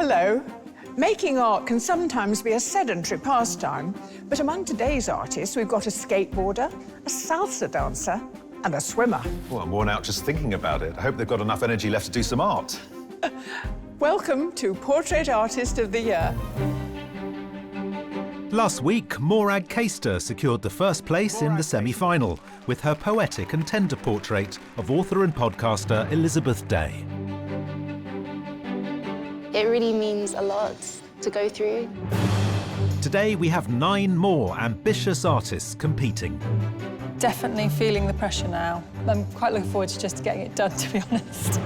Hello. Making art can sometimes be a sedentary pastime, but among today's artists, we've got a skateboarder, a salsa dancer, and a swimmer. Well, I'm worn out just thinking about it. I hope they've got enough energy left to do some art. Welcome to Portrait Artist of the Year. Last week, Morag Keister secured the first place in the semi-final with her poetic and tender portrait of author and podcaster Elizabeth Day. It really means a lot to go through. Today, we have 9 more ambitious artists competing. Definitely feeling the pressure now. I'm quite looking forward to just getting it done, to be honest.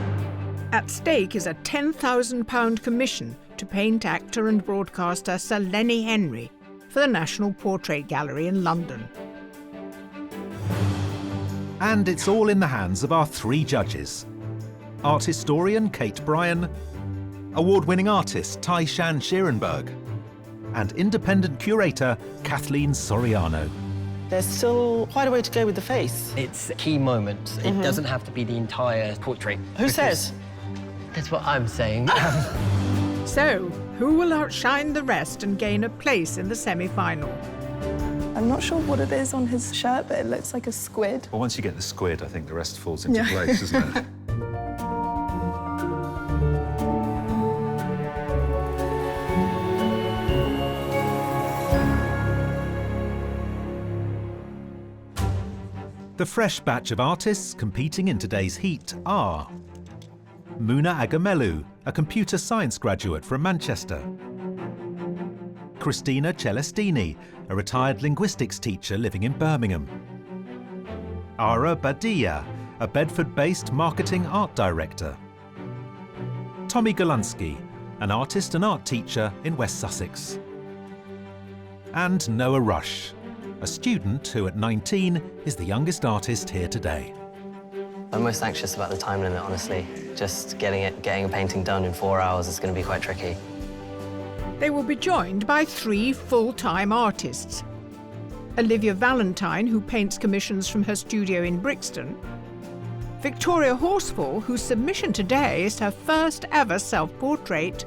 At stake is a £10,000 commission to paint actor and broadcaster Sir Lenny Henry for the National Portrait Gallery in London. And it's all in the hands of our 3 judges. Art historian Kate Bryan, award-winning artist Tai-Shan Schierenberg, and independent curator Kathleen Soriano. There's still quite a way to go with the face. It's a key moment. It doesn't have to be the entire portrait. Who says? That's what I'm saying. So, who will outshine the rest and gain a place in the semi-final? I'm not sure what it is on his shirt, but it looks like a squid. Well, once you get the squid, I think the rest falls into place, doesn't it? The fresh batch of artists competing in today's heat are Muna Agamelu, a computer science graduate from Manchester; Christina Celestini, a retired linguistics teacher living in Birmingham; Ara Badia, a Bedford-based marketing art director; Tommy Golunsky, an artist and art teacher in West Sussex; and Noah Rush, a student who at 19 is the youngest artist here today. I'm most anxious about the time limit, honestly. Just getting a painting done in 4 hours is going to be quite tricky. They will be joined by 3 full-time artists. Olivia Valentine, who paints commissions from her studio in Brixton; Victoria Horsfall, whose submission today is her first ever self-portrait;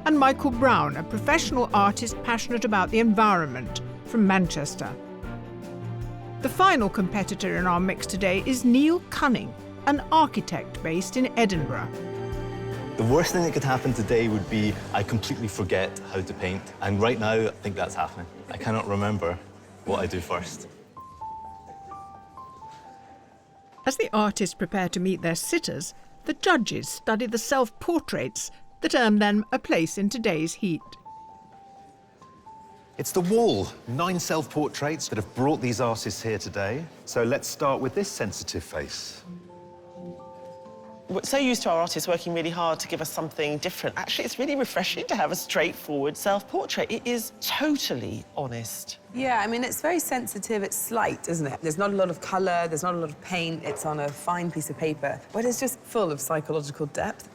and Michael Brown, a professional artist passionate about the environment from Manchester. The final competitor in our mix today is Neil Cunning, an architect based in Edinburgh. The worst thing that could happen today would be I completely forget how to paint. And right now, I think that's happening. I cannot remember what I do first. As the artists prepare to meet their sitters, the judges study the self-portraits that earn them a place in today's heat. It's the wall. 9 self-portraits that have brought these artists here today. So let's start with this sensitive face. We're so used to our artists working really hard to give us something different. Actually, it's really refreshing to have a straightforward self-portrait. It is totally honest. Yeah, I mean, it's very sensitive. It's slight, isn't it? There's not a lot of colour, there's not a lot of paint. It's on a fine piece of paper, but it's just full of psychological depth.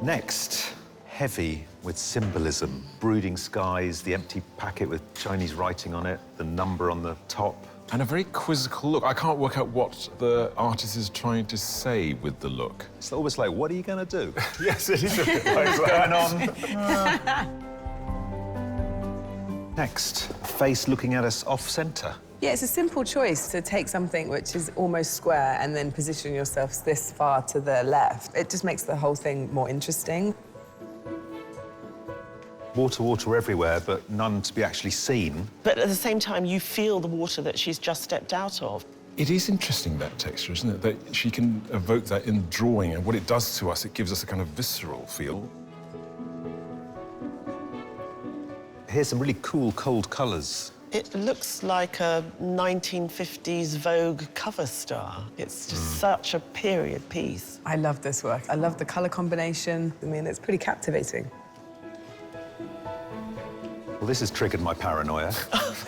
Next, heavy with symbolism. Brooding skies, the empty packet with Chinese writing on it, the number on the top. And a very quizzical look. I can't work out what the artist is trying to say with the look. It's almost like, what are you going to do? Yes, it is a bit like What's going on? Next, a face looking at us off-centre. Yeah, it's a simple choice to take something which is almost square and then position yourself this far to the left. It just makes the whole thing more interesting. Water everywhere, but none to be actually seen. But at the same time, you feel the water that she's just stepped out of. It is interesting, that texture, isn't it? That she can evoke that in drawing, and what it does to us, it gives us a kind of visceral feel. Here's some really cool, cold colours. It looks like a 1950s Vogue cover star. It's just such a period piece. I love this work. I love the colour combination. I mean, it's pretty captivating. Well, this has triggered my paranoia.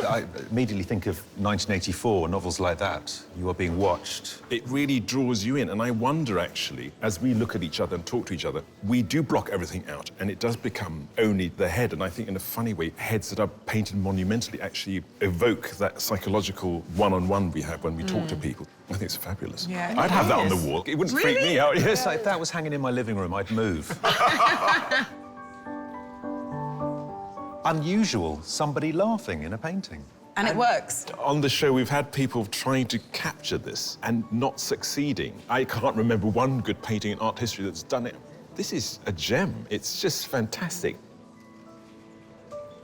I immediately think of 1984, novels like that. You are being watched. It really draws you in, and I wonder, actually, as we look at each other and talk to each other, we do block everything out, and it does become only the head, and I think in a funny way, heads that are painted monumentally actually evoke that psychological one-on-one we have when we talk to people. I think it's fabulous. Yeah, I'd have that on the wall. It wouldn't freak me out. Yes, If that was hanging in my living room, I'd move. Unusual, somebody laughing in a painting. And it works. On the show, we've had people trying to capture this and not succeeding. I can't remember one good painting in art history that's done it. This is a gem. It's just fantastic.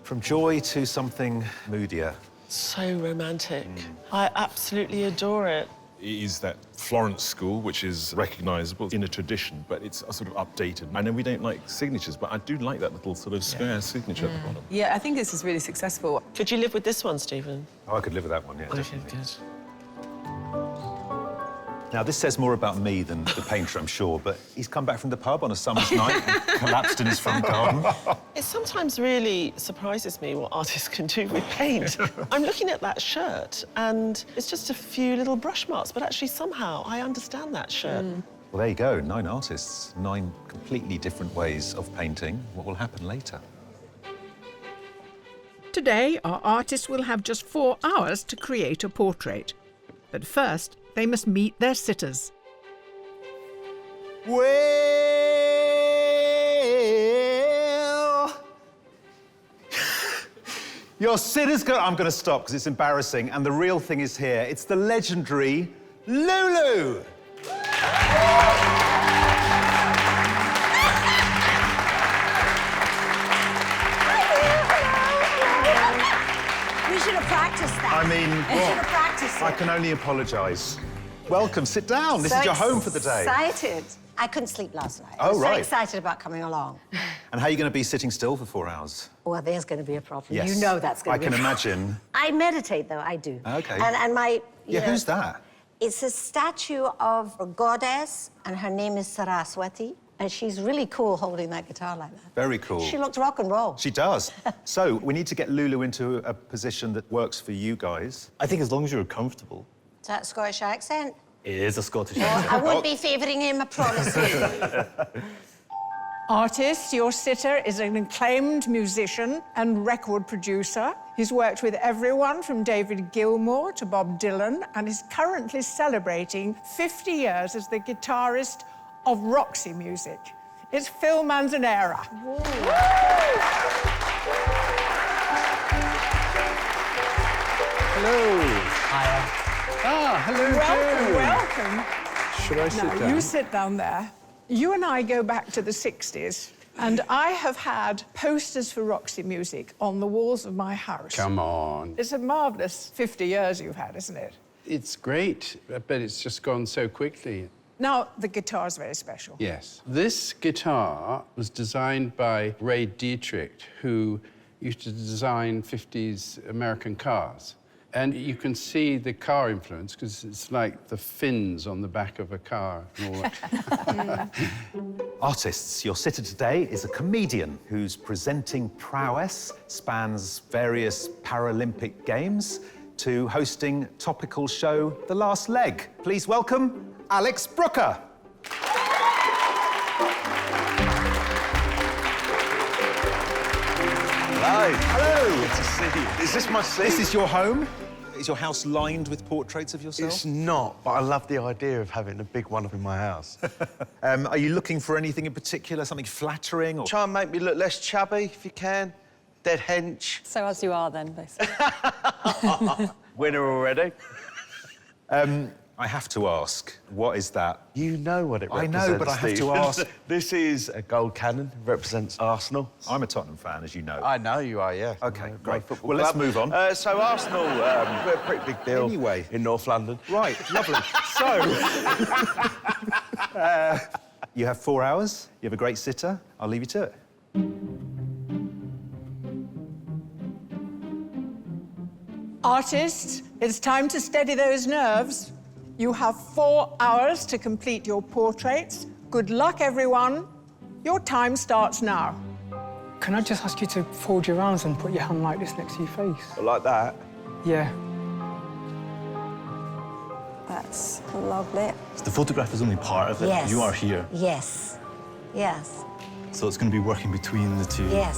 From joy to something moodier. So romantic. I absolutely adore it. It is that Florence school, which is recognisable in a tradition, but it's sort of updated. I know we don't like signatures, but I do like that little sort of square signature at the bottom. Yeah, I think this is really successful. Could you live with this one, Stephen? Oh, I could live with that one, yeah, Okay, definitely. good. Now, this says more about me than the painter, I'm sure, but he's come back from the pub on a summer's night and collapsed in his front garden. It sometimes really surprises me what artists can do with paint. I'm looking at that shirt, and it's just a few little brush marks, but actually somehow I understand that shirt. Well, there you go, 9 artists, 9 completely different ways of painting. What will happen later? Today, our artists will have just 4 hours to create a portrait. But first, they must meet their sitters. Well, your sitter's going... I'm going to stop because it's embarrassing, and the real thing is here. It's the legendary Lulu. We should have practiced that. I mean, We should have practiced it. I can only apologise. Welcome, sit down. This is your home for the day. Excited. I couldn't sleep last night. I Oh, was right. so excited about coming along. And how are you going to be sitting still for 4 hours? Well, there's going to be a problem. Yes. You know that's going to be I can a problem. imagine. I meditate, though, I do. OK. And my... Yeah, who's that? It's a statue of a goddess, and her name is Saraswati. And she's really cool holding that guitar like that. Very cool. She looked rock and roll. She does. So, we need to get Lulu into a position that works for you guys. I think as long as you're comfortable. Is that a Scottish accent? It is a Scottish Well, accent. I wouldn't be favouring him, I promise you. Artist, your sitter is an acclaimed musician and record producer. He's worked with everyone from David Gilmour to Bob Dylan and is currently celebrating 50 years as the guitarist of Roxy Music. It's Phil Manzanera. Hello. Hiya. Ah, hello, Welcome, Joe. welcome. Should I sit Now, down? you sit down there. You and I go back to the 60s, and I have had posters for Roxy Music on the walls of my house. Come on. It's a marvellous 50 years you've had, isn't it? It's great, but it's just gone so quickly. Now, the guitar's very special. Yes. This guitar was designed by Ray Dietrich, who used to design 50s American cars. And you can see the car influence because it's like the fins on the back of a car and all that. Artists, your sitter today is a comedian whose presenting prowess spans various Paralympic games to hosting topical show The Last Leg. Please welcome Alex Brooker. Hello. Hello. Good to see you. Is this my seat? This is your home? Is your house lined with portraits of yourself? It's not, but I love the idea of having a big one up in my house. Are you looking for anything in particular, something flattering? Or... Try and make me look less chubby, if you can. Dead hench. So as you are then, basically. Winner already. I have to ask, what is that? You know what it I represents, know, but I have to Stephen. ask. This is a gold cannon. It represents Arsenal. I'm a Tottenham fan, as you know. I know you are, yeah. OK, My great. football Well, let's club. move on. So Arsenal, we're a pretty big deal Anyway. in North London. Right, lovely. So, you have 4 hours. You have a great sitter. I'll leave you to it. Artists, it's time to steady those nerves. You have 4 hours to complete your portraits. Good luck, everyone. Your time starts now. Can I just ask you to fold your arms and put your hand like this next to your face? Like that? Yeah. That's lovely. The photograph is only part of it. Yes. You are here. Yes. Yes. So it's going to be working between the two. Yes.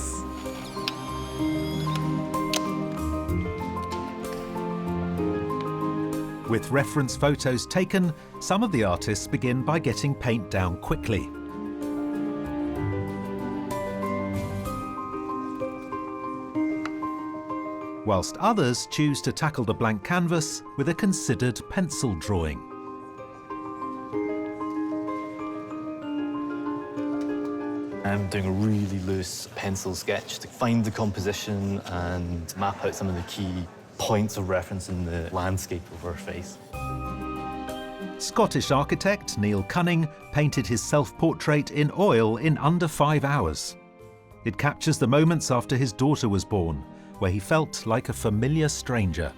With reference photos taken, some of the artists begin by getting paint down quickly. Whilst others choose to tackle the blank canvas with a considered pencil drawing. I'm doing a really loose pencil sketch to find the composition and map out some of the key points of reference in the landscape of her face. Scottish architect Neil Cunning painted his self-portrait in oil in under 5 hours. It captures the moments after his daughter was born, where he felt like a familiar stranger.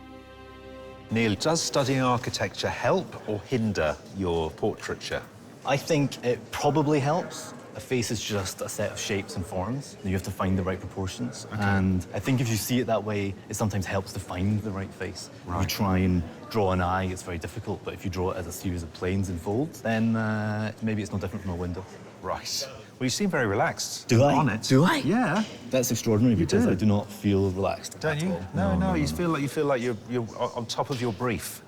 Neil, does studying architecture help or hinder your portraiture? I think it probably helps. A face is just a set of shapes and forms. You have to find the right proportions. Okay. And I think if you see it that way, it sometimes helps to find the right face. If you try and draw an eye, it's very difficult. But if you draw it as a series of planes and folds, then maybe it's no different from a window. Right. Well, you seem very relaxed. Do I? On it. Do I? Yeah. That's extraordinary because do. I do not feel relaxed. Don't at you? all. No. You feel like you're on top of your brief.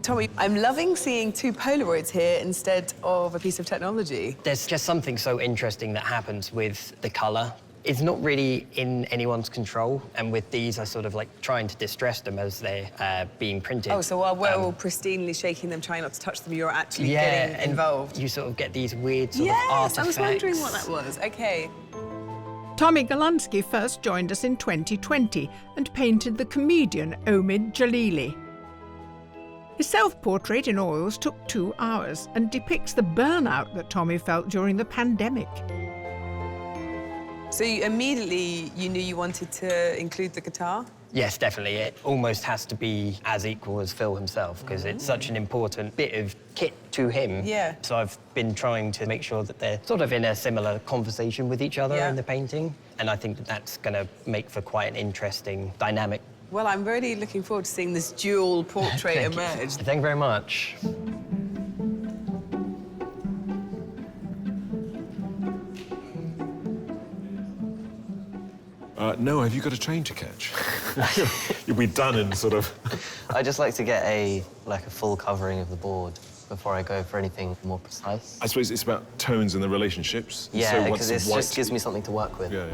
Tommy, I'm loving seeing 2 Polaroids here instead of a piece of technology. There's just something so interesting that happens with the colour. It's not really in anyone's control, and with these, I sort of like trying to distress them as they're being printed. Oh, so while we're all pristinely shaking them, trying not to touch them, you're actually getting involved. You sort of get these weird sort of Yes, artifacts. I was wondering what that was. OK. Tommy Golansky first joined us in 2020 and painted the comedian Omid Jalili. His self-portrait in oils took 2 hours and depicts the burnout that Tommy felt during the pandemic. So immediately you knew you wanted to include the guitar? Yes, definitely. It almost has to be as equal as Phil himself, because it's such an important bit of kit to him. Yeah. So I've been trying to make sure that they're sort of in a similar conversation with each other in the painting, and I think that that's going to make for quite an interesting dynamic. Well, I'm really looking forward to seeing this dual portrait emerge. Thank you very much. No, have you got a train to catch? You'll be done in sort of... I just like to get a full covering of the board before I go for anything more precise. I suppose it's about tones and the relationships. Yeah, because it just gives me something to work with. Yeah.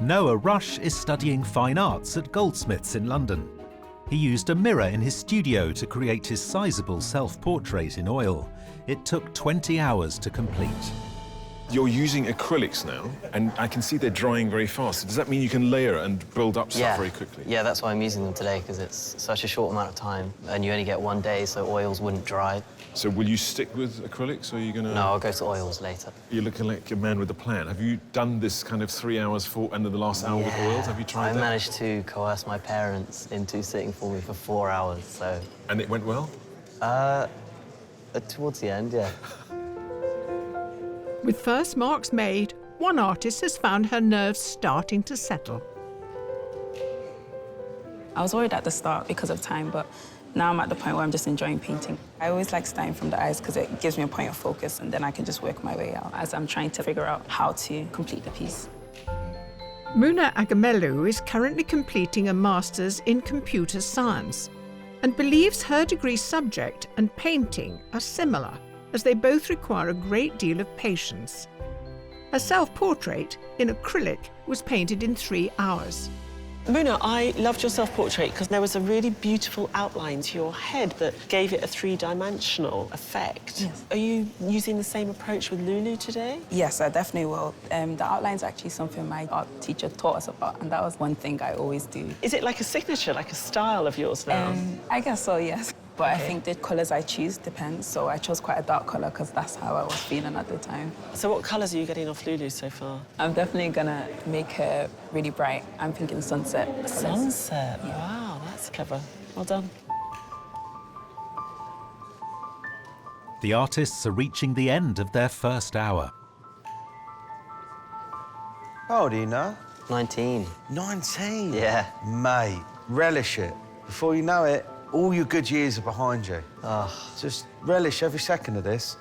Noah Rush is studying fine arts at Goldsmiths in London. He used a mirror in his studio to create his sizable self-portrait in oil. It took 20 hours to complete. You're using acrylics now, and I can see they're drying very fast. Does that mean you can layer and build up stuff very quickly? Yeah, that's why I'm using them today, because it's such a short amount of time, and you only get 1 day, so oils wouldn't dry. So will you stick with acrylics, or are you going to... No, I'll go to oils later. You're looking like a man with a plan. Have you done this kind of 3 hours and then the last hour with oils? Have you tried that? I managed to coerce my parents into sitting for me for 4 hours, so... And it went well? Towards the end, yeah. With first marks made, one artist has found her nerves starting to settle. I was worried at the start because of time, but now I'm at the point where I'm just enjoying painting. I always like starting from the eyes because it gives me a point of focus, and then I can just work my way out as I'm trying to figure out how to complete the piece. Muna Agamelu is currently completing a master's in computer science and believes her degree subject and painting are similar, as they both require a great deal of patience. Her self-portrait in acrylic was painted in 3 hours. Muna, I loved your self-portrait because there was a really beautiful outline to your head that gave it a 3-dimensional effect. Yes. Are you using the same approach with Lulu today? Yes, I definitely will. The outline's actually something my art teacher taught us about, and that was one thing I always do. Is it like a signature, like a style of yours now? I guess so, yes. But I think the colours I choose depends, so I chose quite a dark colour because that's how I was feeling at the time. So what colours are you getting off Lulu so far? I'm definitely gonna make her really bright. I'm thinking sunset. Sunset, wow, that's That's clever. Well done. The artists are reaching the end of their first hour. How old are you now? 19. 19? Yeah. Mate, relish it. Before you know it, all your good years are behind you. Just relish every second of this.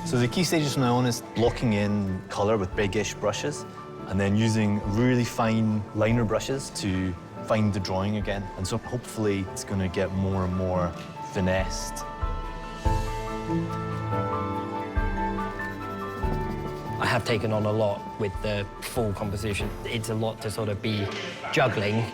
So the key stages from now on is blocking in colour with biggish brushes and then using really fine liner brushes to find the drawing again. And so hopefully it's going to get more and more finessed. I have taken on a lot with the full composition. It's a lot to sort of be juggling.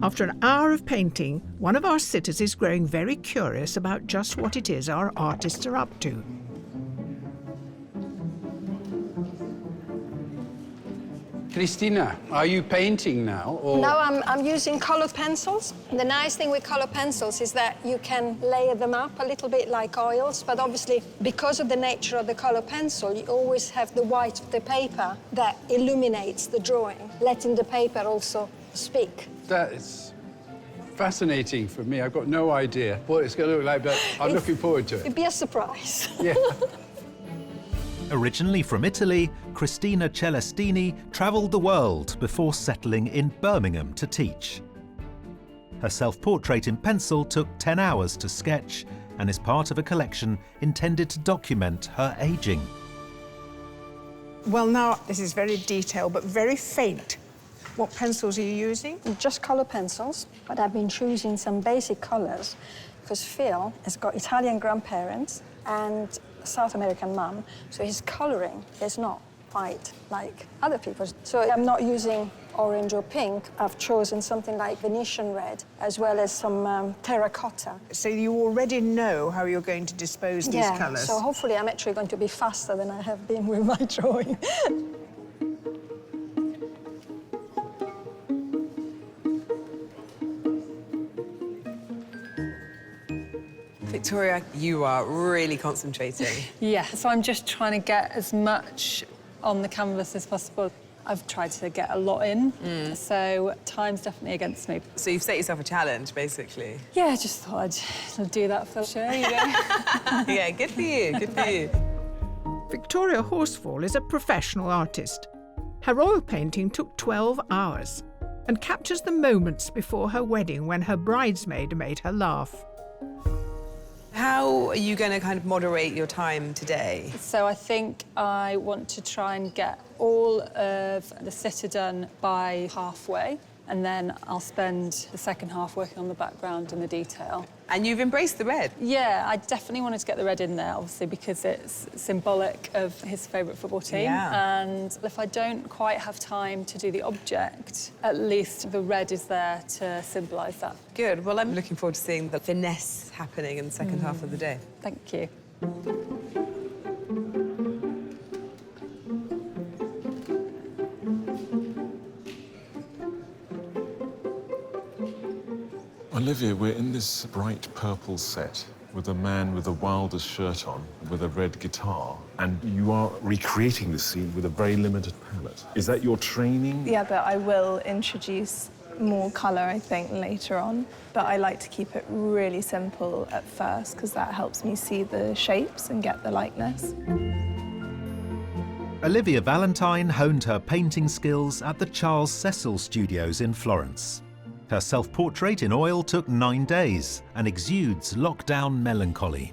After an hour of painting, one of our sitters is growing very curious about just what it is our artists are up to. Christina, are you painting now? Or... No, I'm using coloured pencils. The nice thing with coloured pencils is that you can layer them up a little bit like oils, but obviously, because of the nature of the coloured pencil, you always have the white of the paper that illuminates the drawing, letting the paper also speak. That is fascinating for me. I've got no idea what it's going to look like, but I'm looking forward to it. It'd be a surprise. Yeah. Originally from Italy, Cristina Celestini travelled the world before settling in Birmingham to teach. Her self-portrait in pencil took 10 hours to sketch and is part of a collection intended to document her ageing. Well, now, this is very detailed, but very faint. What pencils are you using? Just colour pencils, but I've been choosing some basic colours because Phil has got Italian grandparents and a South American mum, so his colouring is not quite like other people's. So I'm not using orange or pink. I've chosen something like Venetian red, as well as some terracotta. So you already know how you're going to dispose these colours? So hopefully I'm actually going to be faster than I have been with my drawing. Victoria, you are really concentrating. Yeah, so I'm just trying to get as much on the canvas as possible. I've tried to get a lot in, so time's definitely against me. So you've set yourself a challenge, basically? Yeah, I just thought I'd do that for the show, you know? Yeah, good for you, good for you. Victoria Horsfall is a professional artist. Her oil painting took 12 hours and captures the moments before her wedding when her bridesmaid made her laugh. How are you going to kind of moderate your time today? So I think I want to try and get all of the sitter done by halfway, and then I'll spend the second half working on the background and the detail. And you've embraced the red? Yeah, I definitely wanted to get the red in there, obviously, because it's symbolic of his favourite football team. Yeah. And if I don't quite have time to do the object, at least the red is there to symbolise that. Good. Well, I'm looking forward to seeing the finesse happening in the second half of the day. Thank you. Olivia, we're in this bright purple set with a man with the wildest shirt on, with a red guitar, and you are recreating the scene with a very limited palette. Is that your training? Yeah, but I will introduce more colour, I think, later on. But I like to keep it really simple at first, because that helps me see the shapes and get the likeness. Olivia Valentine honed her painting skills at the Charles Cecil Studios in Florence. Her self-portrait in oil took 9 days and exudes lockdown melancholy.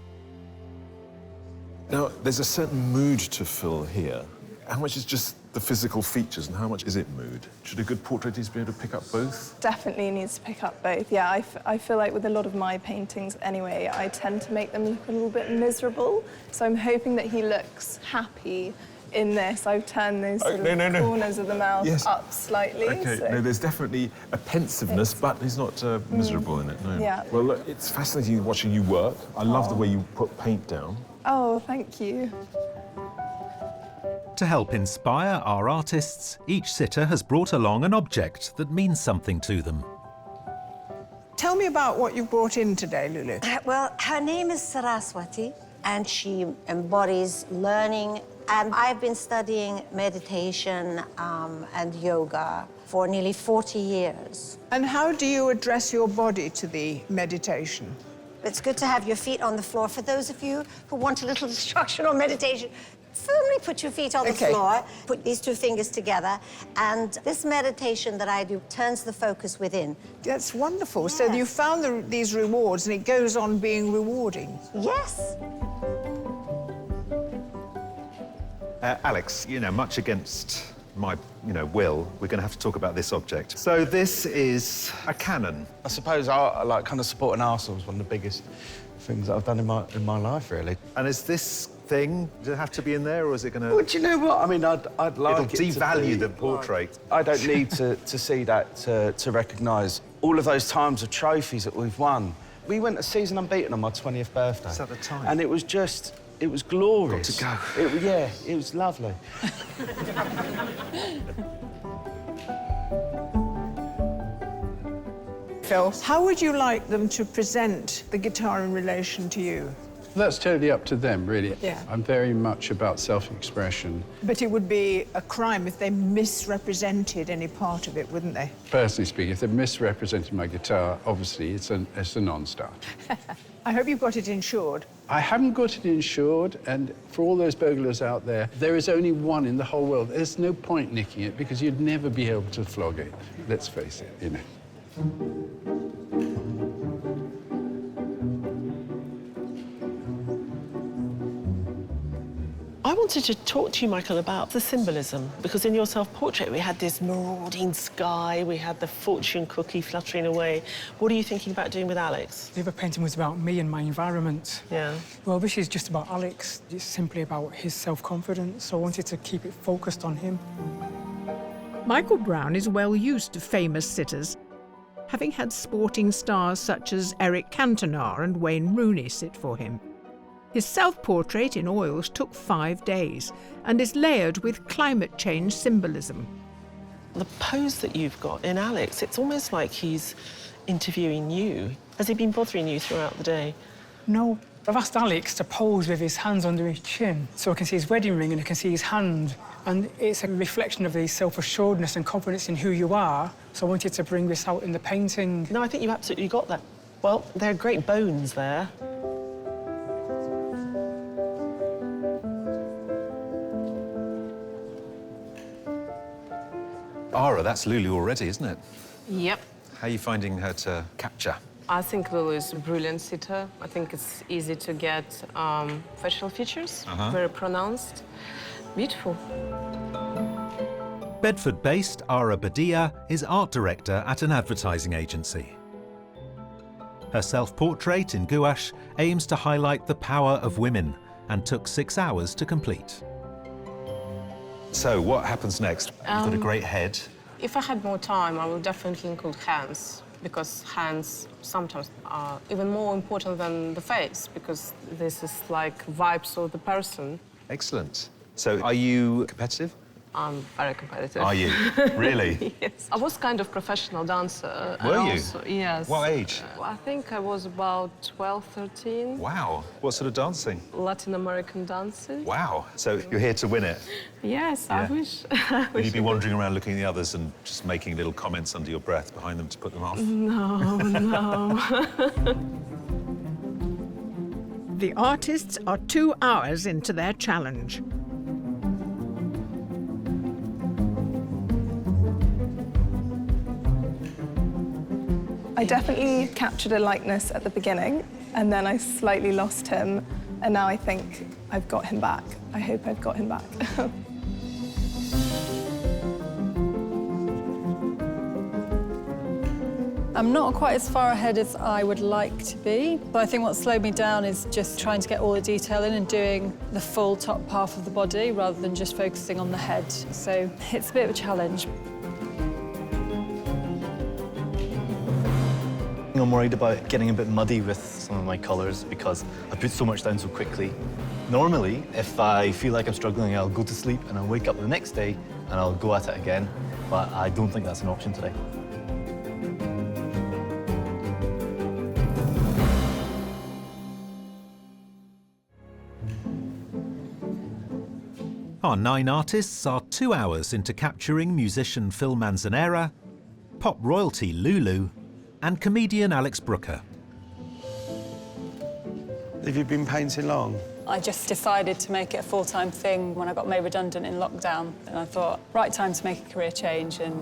Now, there's a certain mood to Phil here. How much is just the physical features and how much is it mood? Should a good portraitist be able to pick up both? Definitely needs to pick up both. Yeah, I feel like with a lot of my paintings anyway, I tend to make them look a little bit miserable. So I'm hoping that he looks happy in this. I've turned those sort of corners of the mouth up slightly. Okay, so. no, there's definitely a pensiveness, but he's not miserable in it, no. Yeah. Well, look, it's fascinating watching you work. I love the way you put paint down. Oh, thank you. To help inspire our artists, each sitter has brought along an object that means something to them. Tell me about what you've brought in today, Lulu. Well, her name is Saraswati, and she embodies learning. And I've been studying meditation and yoga for nearly 40 years. And how do you address your body to the meditation? It's good to have your feet on the floor. For those of you who want a little instructional meditation, firmly put your feet on the floor, put these two fingers together, and this meditation that I do turns the focus within. That's wonderful. Yes. So you found these rewards, and it goes on being rewarding. Yes. Alex, you know, much against my, will, we're going to have to talk about this object. So this is a cannon. I suppose I kind of supporting Arsenal is one of the biggest things that I've done in my life, really. And is this thing, does it have to be in there, or is it going to... Well, do you know what? I mean, I'd like It'll devalue the portrait. I don't need to see that to recognise all of those times of trophies that we've won. We went a season unbeaten on my 20th birthday. Is that the time? And it was just... It was glorious. Got to go. Yeah, it was lovely. Phil, how would you like them to present the guitar in relation to you? That's totally up to them, really. Yeah. I'm very much about self-expression. But it would be a crime if they misrepresented any part of it, wouldn't they? Personally speaking, if they misrepresented my guitar, obviously it's a non-starter. I hope you've got it insured. I haven't got it insured, and for all those burglars out there, there is only one in the whole world. There's no point nicking it, because you'd never be able to flog it. Let's face it, I wanted to talk to you, Michael, about the symbolism, because in your self-portrait we had this marauding sky, we had the fortune cookie fluttering away. What are you thinking about doing with Alex? The other painting was about me and my environment. Yeah. Well, this is just about Alex. It's simply about his self-confidence, so I wanted to keep it focused on him. Michael Brown is well used to famous sitters, having had sporting stars such as Eric Cantona and Wayne Rooney sit for him. His self-portrait in oils took 5 days and is layered with climate change symbolism. The pose that you've got in Alex, it's almost like he's interviewing you. Has he been bothering you throughout the day? No. I've asked Alex to pose with his hands under his chin, so I can see his wedding ring and I can see his hand. And it's a reflection of the self-assuredness and confidence in who you are, so I wanted to bring this out in the painting. No, I think you absolutely got that. Well, there are great bones there. Ara, that's Lulu already, isn't it? Yep. How are you finding her to capture? I think Lulu is a brilliant sitter. I think it's easy to get facial features, very pronounced. Beautiful. Bedford-based Ara Badia is art director at an advertising agency. Her self-portrait in gouache aims to highlight the power of women and took 6 hours to complete. So, what happens next? You've got a great head. If I had more time, I would definitely include hands, because hands sometimes are even more important than the face, because this is like vibes of the person. Excellent. So, are you competitive? I'm very competitive. Are you? Really? Yes. I was kind of professional dancer. Were you? Also, yes. What age? I think I was about 12, 13. Wow. What sort of dancing? Latin American dances. Wow. So you're here to win it? Yes, I wish. Will you be wandering around looking at the others and just making little comments under your breath behind them to put them off? No, no. The artists are 2 hours into their challenge. I definitely captured a likeness at the beginning, and then I slightly lost him, and now I think I've got him back. I hope I've got him back. I'm not quite as far ahead as I would like to be, but I think what slowed me down is just trying to get all the detail in and doing the full top half of the body rather than just focusing on the head. So it's a bit of a challenge. I'm worried about getting a bit muddy with some of my colours because I put so much down so quickly. Normally, if I feel like I'm struggling, I'll go to sleep and I'll wake up the next day and I'll go at it again. But I don't think that's an option today. Our 9 artists are 2 hours into capturing musician Phil Manzanera, pop royalty Lulu, and comedian Alex Brooker. Have you been painting long? I just decided to make it a full-time thing when I got made redundant in lockdown. And I thought, right time to make a career change and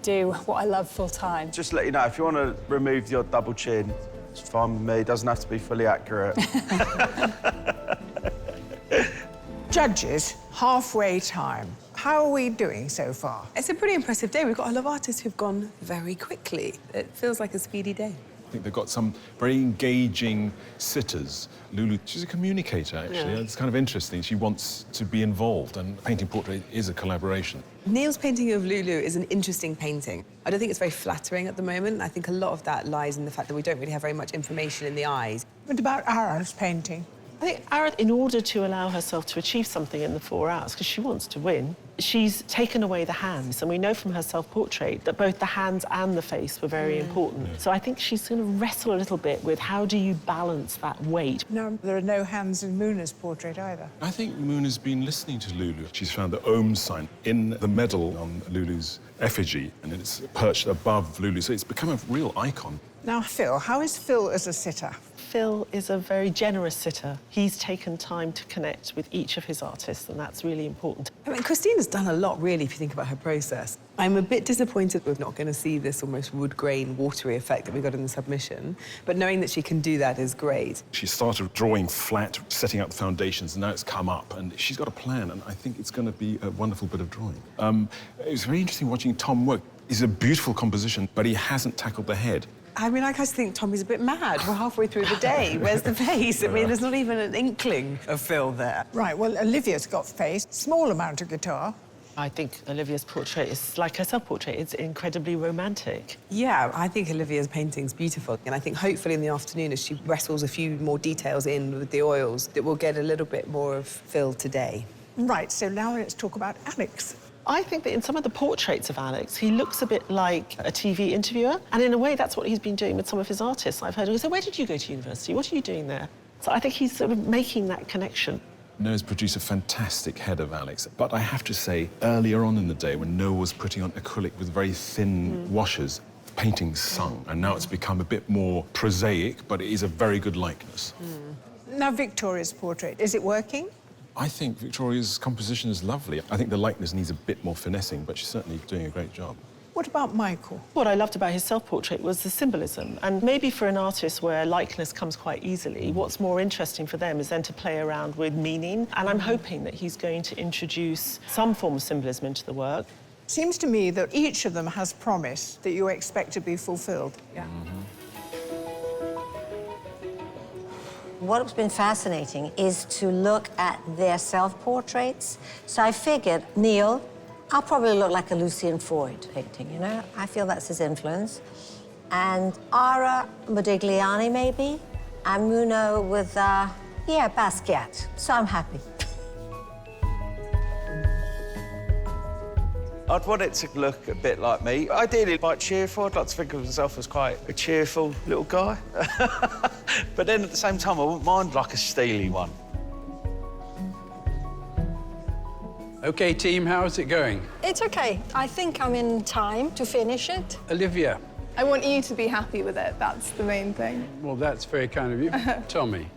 do what I love full-time. Just to let you know, if you want to remove your double chin, it's fine with me. It doesn't have to be fully accurate. Judges, halfway time. How are we doing so far? It's a pretty impressive day. We've got a lot of artists who've gone very quickly. It feels like a speedy day. I think they've got some very engaging sitters. Lulu, she's a communicator, actually. Yeah. It's kind of interesting. She wants to be involved, and painting portrait is a collaboration. Neil's painting of Lulu is an interesting painting. I don't think it's very flattering at the moment. I think a lot of that lies in the fact that we don't really have very much information in the eyes. What about Ara's painting? I think Ara, in order to allow herself to achieve something in the 4 hours, because she wants to win, she's taken away the hands. And we know from her self-portrait that both the hands and the face were very important. So I think she's going to wrestle a little bit with how do you balance that weight. No, there are no hands in Muna's portrait either. I think Muna's been listening to Lulu. She's found the Om sign in the medal on Lulu's effigy, and it's perched above Lulu, so it's become a real icon. Now, Phil, how is Phil as a sitter? Phil is a very generous sitter. He's taken time to connect with each of his artists, and that's really important. I mean, Christina's done a lot, really, if you think about her process. I'm a bit disappointed we're not going to see this almost wood grain, watery effect that we got in the submission, but knowing that she can do that is great. She started drawing flat, setting up the foundations, and now it's come up, and she's got a plan, and I think it's going to be a wonderful bit of drawing. It was very interesting watching Tom work. It's a beautiful composition, but he hasn't tackled the head. I mean, I just think Tommy's a bit mad. We're halfway through the day. Where's the face? I mean, there's not even an inkling of Phil there. Right, well, Olivia's got face, small amount of guitar. I think Olivia's portrait is, like her self-portrait, it's incredibly romantic. Yeah, I think Olivia's painting's beautiful. And I think hopefully in the afternoon, as she wrestles a few more details in with the oils, that we'll get a little bit more of Phil today. Right, so now let's talk about Alex. I think that in some of the portraits of Alex, he looks a bit like a TV interviewer. And in a way, that's what he's been doing with some of his artists. I've heard him say, where did you go to university? What are you doing there? So I think he's sort of making that connection. Noah's produced a fantastic head of Alex, but I have to say, earlier on in the day, when Noah was putting on acrylic with very thin washes, the painting sung, and now it's become a bit more prosaic, but it is a very good likeness. Now, Victoria's portrait, is it working? I think Victoria's composition is lovely. I think the likeness needs a bit more finessing, but she's certainly doing a great job. What about Michael? What I loved about his self-portrait was the symbolism. And maybe for an artist where likeness comes quite easily, what's more interesting for them is then to play around with meaning. And I'm hoping that he's going to introduce some form of symbolism into the work. Seems to me that each of them has promise that you expect to be fulfilled. Yeah. What's been fascinating is to look at their self-portraits. So I figured, Neil, I'll probably look like a Lucian Freud painting, you know? I feel that's his influence. And Ara Modigliani, maybe? And Muno with, Basquiat. So I'm happy. I'd want it to look a bit like me. Ideally, quite cheerful. I'd like to think of myself as quite a cheerful little guy. But then at the same time, I wouldn't mind like a steely one. OK, team, how's it going? It's OK. I think I'm in time to finish it. Olivia? I want you to be happy with it. That's the main thing. Well, that's very kind of you. Tommy?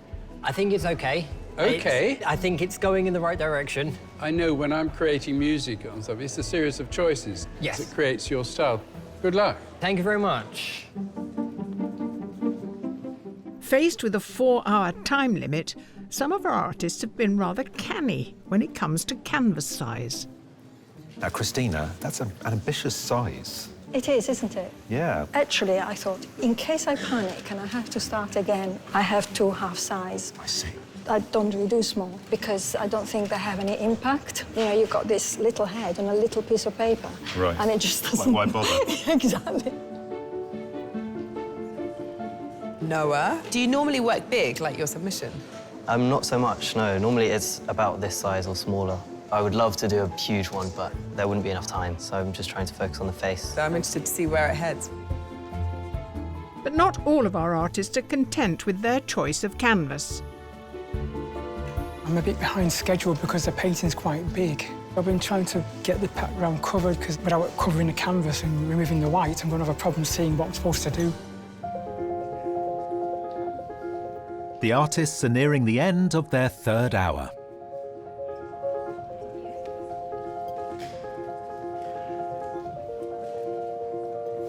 I think it's OK. OK? I think it's going in the right direction. I know when I'm creating music on stuff, it's a series of choices that creates your style. Good luck. Thank you very much. Faced with a 4-hour time limit, some of our artists have been rather canny when it comes to canvas size. Now, Christina, that's an ambitious size. It is, isn't it? Yeah. Actually, I thought, in case I panic and I have to start again, I have 2 half size. I see. I don't really do small because I don't think they have any impact. You know, you've got this little head on a little piece of paper. Right. And it just doesn't... Why bother? Exactly. Noah, do you normally work big, like your submission? Not so much, no. Normally it's about this size or smaller. I would love to do a huge one, but there wouldn't be enough time, so I'm just trying to focus on the face. So I'm interested to see where it heads. But not all of our artists are content with their choice of canvas. I'm a bit behind schedule because the painting's quite big. I've been trying to get the background covered because without covering the canvas and removing the white, I'm going to have a problem seeing what I'm supposed to do. The artists are nearing the end of their third hour.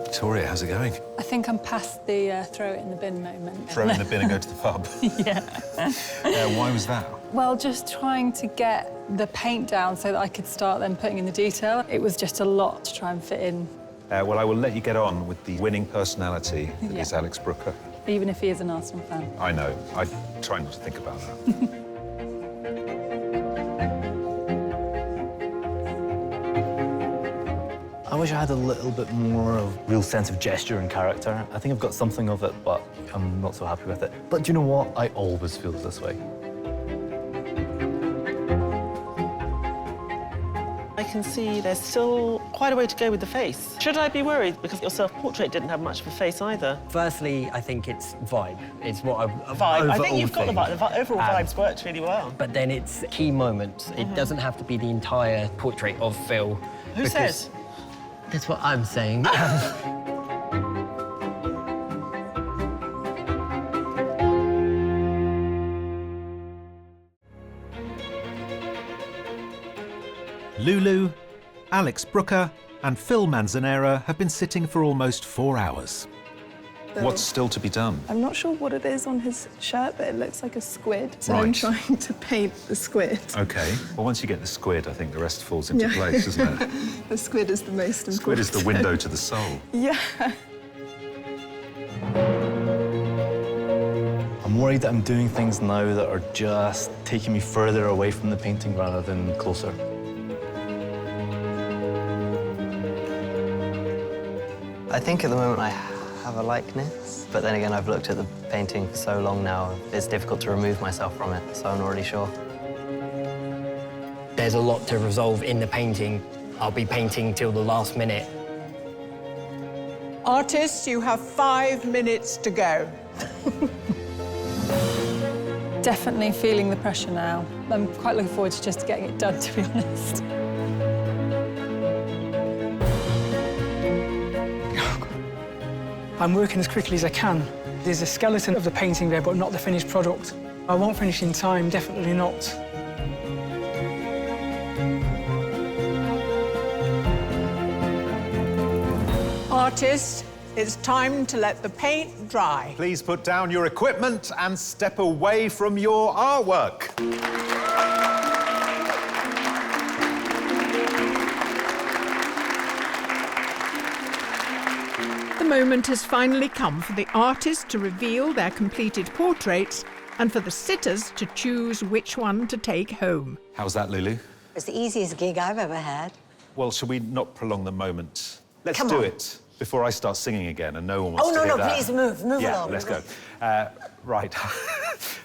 Victoria, how's it going? I think I'm past the throw it in the bin moment. Throw it in the bin and go to the pub. Yeah. Why was that? Well, just trying to get the paint down so that I could start then putting in the detail. It was just a lot to try and fit in. Well, I will let you get on with the winning personality that is Alex Brooker. Even if he is an Arsenal fan. I know. I try not to think about that. I wish I had a little bit more of real sense of gesture and character. I think I've got something of it, but I'm not so happy with it. But do you know what? I always feel this way. I can see there's still quite a way to go with the face. Should I be worried? Because your self-portrait didn't have much of a face either. Firstly, I think it's vibe. It's what Vibe. I think you've got the vibe. The overall vibe's worked really well. But then it's key moments. It doesn't have to be the entire portrait of Phil. Who says? That's what I'm saying. Lulu, Alex Brooker and Phil Manzanera have been sitting for almost 4 hours. What's still to be done? I'm not sure what it is on his shirt, but it looks like a squid. So Right. I'm trying to paint the squid. OK. Well, once you get the squid, I think the rest falls into place, doesn't it? The squid is the most important. Squid is the window to the soul. Yeah. I'm worried that I'm doing things now that are just taking me further away from the painting rather than closer. I think at the moment I have a likeness, but then again, I've looked at the painting for so long now, it's difficult to remove myself from it, so I'm not really sure. There's a lot to resolve in the painting. I'll be painting till the last minute. Artists, you have 5 minutes to go. Definitely feeling the pressure now. I'm quite looking forward to just getting it done, to be honest. I'm working as quickly as I can. There's a skeleton of the painting there, but not the finished product. I won't finish in time, definitely not. Artists, it's time to let the paint dry. Please put down your equipment and step away from your artwork. The moment has finally come for the artists to reveal their completed portraits and for the sitters to choose which one to take home. How's that, Lulu? It's the easiest gig I've ever had. Well, shall we not prolong the moment? Let's Come do on. it before I start singing again and no one wants Oh, to no, hear no, that. please move Yeah, along. let's go. Right.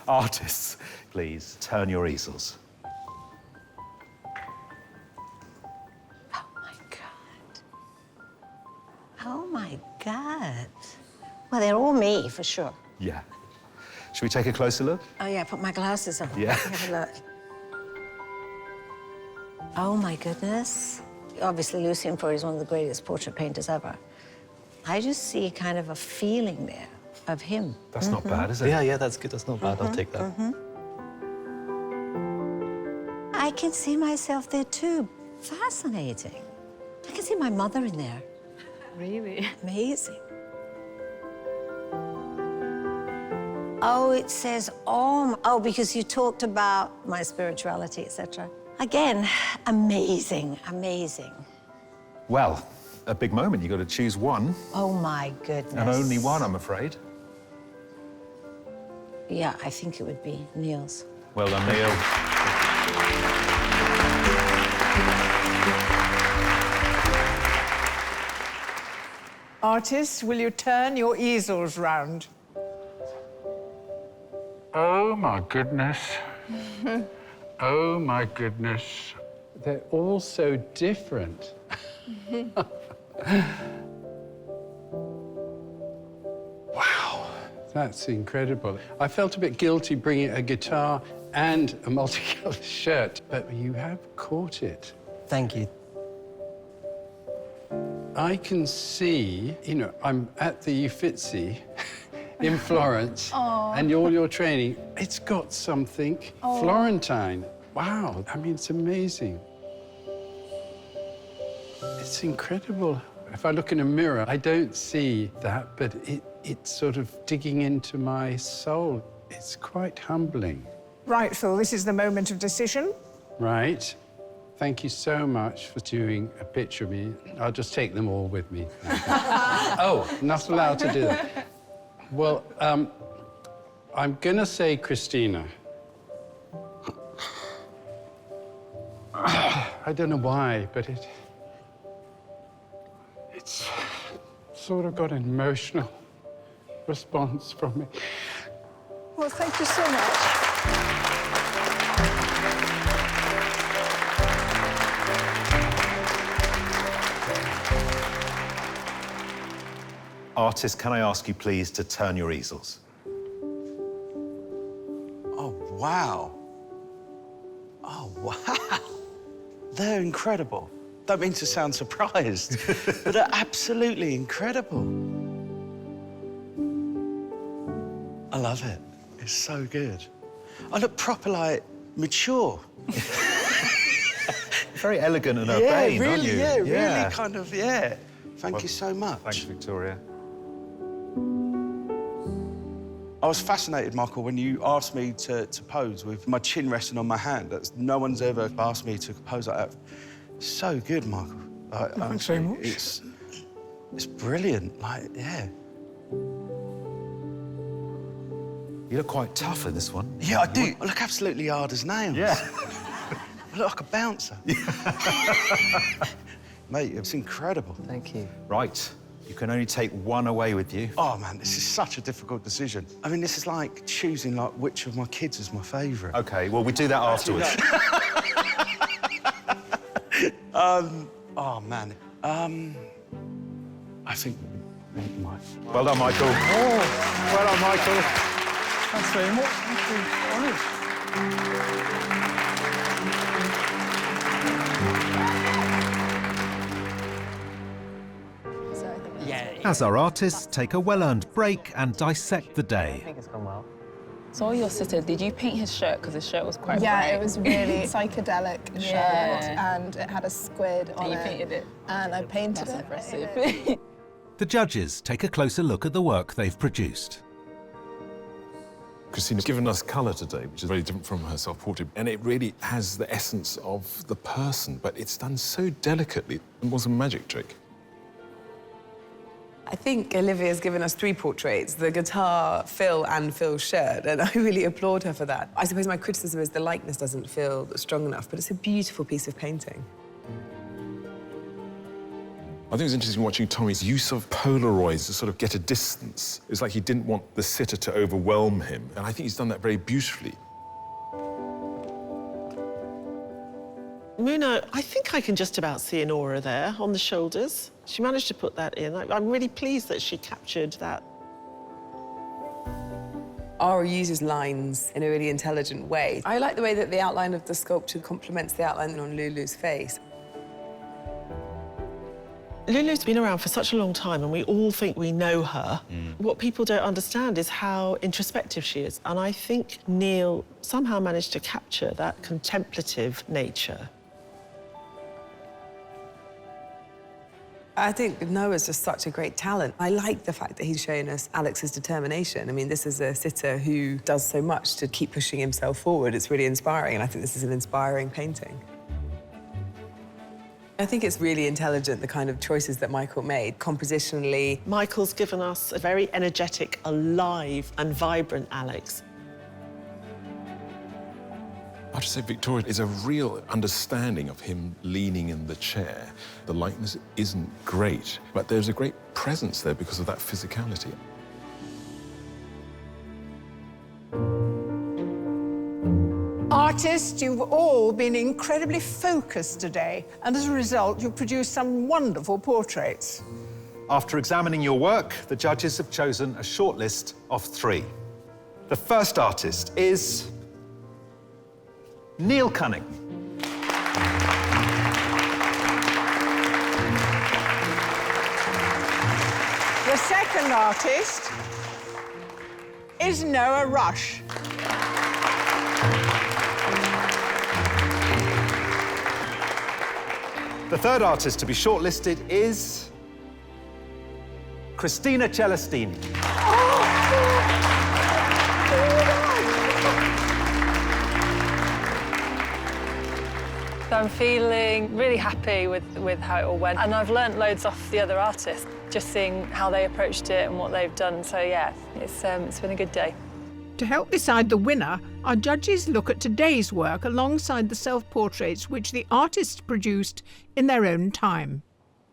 Artists, please turn your easels. Oh, my God. Well, they're all me, for sure. Yeah. Should we take a closer look? Oh, yeah, put my glasses on. Yeah. Have a look. Oh, my goodness. Obviously, Lucy and Phil is one of the greatest portrait painters ever. I just see kind of a feeling there of him. That's not bad, is it? Yeah, that's good. That's not bad. I'll take that. I can see myself there, too. Fascinating. I can see my mother in there. Really? Amazing. Oh, it says, oh, because you talked about my spirituality, etc. Again, amazing, amazing. Well, a big moment. You've got to choose one. Oh, my goodness. And only one, I'm afraid. Yeah, I think it would be Neil's. Well done, Neil. Artists, will you turn your easels round? Oh, my goodness. Oh, my goodness. They're all so different. Wow, that's incredible. I felt a bit guilty bringing a guitar and a multicolored shirt, but you have caught it. Thank you. I can see, you know, I'm at the Uffizi in Florence, and all your training, it's got something Florentine. Wow, I mean, it's amazing. It's incredible. If I look in a mirror, I don't see that, but it's sort of digging into my soul. It's quite humbling. Right, Phil, this is the moment of decision. Right. Thank you so much for doing a picture of me. I'll just take them all with me. Oh, not allowed to do that. Well, I'm gonna say Christina. I don't know why, but it's sort of got an emotional response from me. Well, thank you so much. Artists, can I ask you please to turn your easels? Oh, wow. Oh, wow. They're incredible. Don't mean to sound surprised, but they're absolutely incredible. I love it. It's so good. I look proper, like, mature. Very elegant and urbane, really, aren't you? Yeah, really kind of, yeah. Thank you so much. Thanks, Victoria. I was fascinated, Michael, when you asked me to pose with my chin resting on my hand. No one's ever asked me to pose like that. So good, Michael. Thanks very much. It's brilliant, like, yeah. You look quite tough in this one. Yeah, I do. I look absolutely hard as nails. Yeah. I look like a bouncer. Mate, it's incredible. Thank you. Right. You can only take one away with you. Oh, man, this is such a difficult decision. I mean, this is like choosing, like, which of my kids is my favourite. OK, well, we do that afterwards. Oh, man. I think Mike. Well done, Michael. Oh. Well done, Michael. Thanks very much. Thank you. Honoured. As our artists take a well-earned break and dissect the day. I think it's gone well. So your sitter, did you paint his shirt? Because his shirt was quite bright. Yeah, it was really psychedelic shirt, and it had a squid on it. And you painted it? And I painted it. Impressive. The judges take a closer look at the work they've produced. Christina's given us colour today, which is very different from her self-portrait, and it really has the essence of the person, but it's done so delicately. It was a magic trick. I think Olivia's given us 3 portraits, the guitar, Phil and Phil's shirt, and I really applaud her for that. I suppose my criticism is the likeness doesn't feel strong enough, but it's a beautiful piece of painting. I think it was interesting watching Tommy's use of Polaroids to sort of get a distance. It's like he didn't want the sitter to overwhelm him, and I think he's done that very beautifully. Muna, I think I can just about see an aura there on the shoulders. She managed to put that in. I'm really pleased that she captured that. Ara uses lines in a really intelligent way. I like the way that the outline of the sculpture complements the outline on Lulu's face. Lulu's been around for such a long time and we all think we know her. What people don't understand is how introspective she is. And I think Neil somehow managed to capture that contemplative nature. I think Noah's just such a great talent. I like the fact that he's showing us Alex's determination. I mean, this is a sitter who does so much to keep pushing himself forward. It's really inspiring, and I think this is an inspiring painting. I think it's really intelligent, the kind of choices that Michael made, compositionally. Michael's given us a very energetic, alive and vibrant Alex. I have to say, Victoria is a real understanding of him leaning in the chair. The likeness isn't great, but there's a great presence there because of that physicality. Artists, you've all been incredibly focused today, and as a result, you've produced some wonderful portraits. After examining your work, the judges have chosen a short list of 3. The first artist is Neil Cunning. The second artist is Noah Rush. The third artist to be shortlisted is Christina Celestini. I'm feeling really happy with how it all went, and I've learnt loads off the other artists, just seeing how they approached it and what they've done. So yeah, it's been a good day. To help decide the winner, our judges look at today's work alongside the self-portraits which the artists produced in their own time.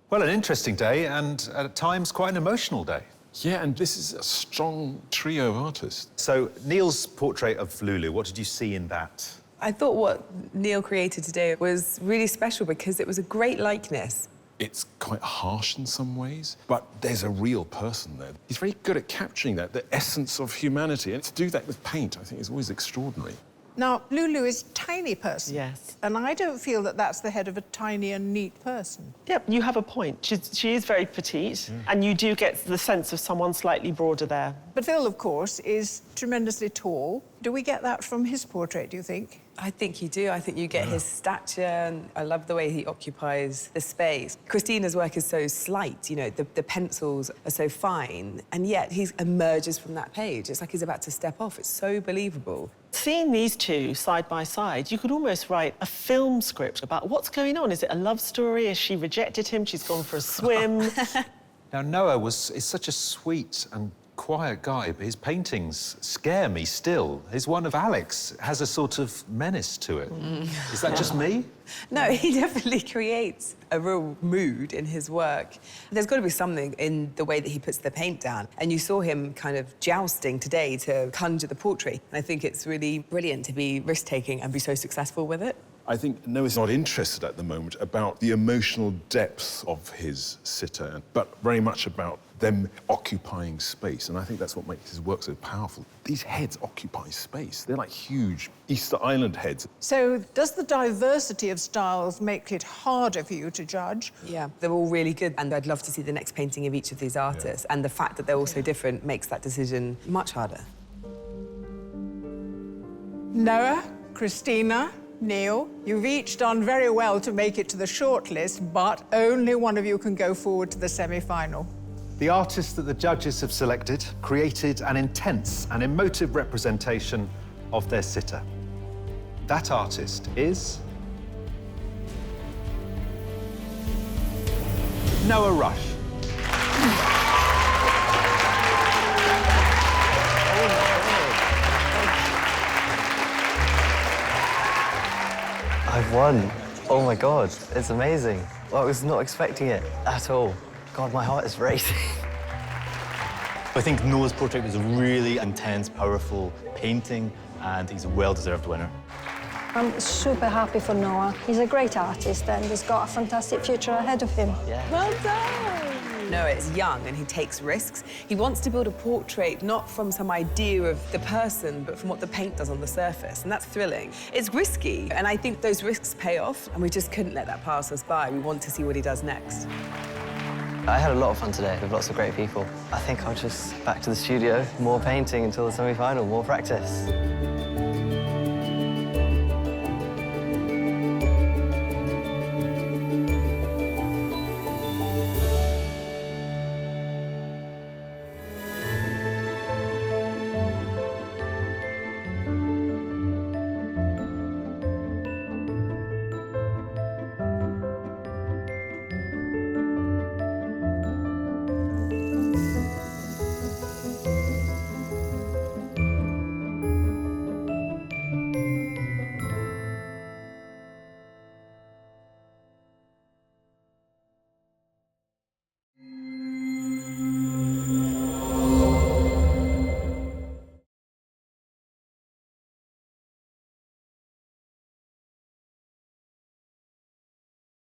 Well, an interesting day and at times quite an emotional day. Yeah, and this is a strong trio of artists. So Neil's portrait of Lulu, what did you see in that? I thought what Neil created today was really special because it was a great likeness. It's quite harsh in some ways, but there's a real person there. He's very good at capturing that, the essence of humanity. And to do that with paint, I think, is always extraordinary. Now, Lulu is a tiny person. Yes. And I don't feel that that's the head of a tiny and neat person. Yep, you have a point. She is very petite, and you do get the sense of someone slightly broader there. But Phil, of course, is tremendously tall. Do we get that from his portrait, do you think? I think you do. I think you get his stature, and I love the way he occupies the space. Christina's work is so slight, you know, the pencils are so fine, and yet he emerges from that page. It's like he's about to step off. It's so believable. Seeing these two side by side, you could almost write a film script about what's going on. Is it a love story? Has she rejected him? She's gone for a swim. Now, Noah is such a sweet and quiet guy, but his paintings scare me still. His one of Alex has a sort of menace to it. Is that just me? No, he definitely creates a real mood in his work. There's got to be something in the way that he puts the paint down. And you saw him kind of jousting today to conjure the portrait. And I think it's really brilliant to be risk-taking and be so successful with it. I think Noah's not interested at the moment about the emotional depth of his sitter, but very much about them occupying space. And I think that's what makes his work so powerful. These heads occupy space. They're like huge Easter Island heads. So does the diversity of styles make it harder for you to judge? Yeah, they're all really good. And I'd love to see the next painting of each of these artists. And the fact that they're all so different makes that decision much harder. Noah, Christina, Neil, you've each done very well to make it to the shortlist, but only one of you can go forward to the semi-final. The artist that the judges have selected created an intense and emotive representation of their sitter. That artist is Noah Rush. I've won. Oh my God, it's amazing. Well, I was not expecting it at all. God, my heart is racing. I think Noah's portrait was a really intense, powerful painting, and he's a well-deserved winner. I'm super happy for Noah. He's a great artist and he's got a fantastic future ahead of him. Yeah. Well done! Noah is young and he takes risks. He wants to build a portrait not from some idea of the person, but from what the paint does on the surface, and that's thrilling. It's risky, and I think those risks pay off, and we just couldn't let that pass us by. We want to see what he does next. I had a lot of fun today with lots of great people. I think I'll just back to the studio, more painting until the semi-final, more practice.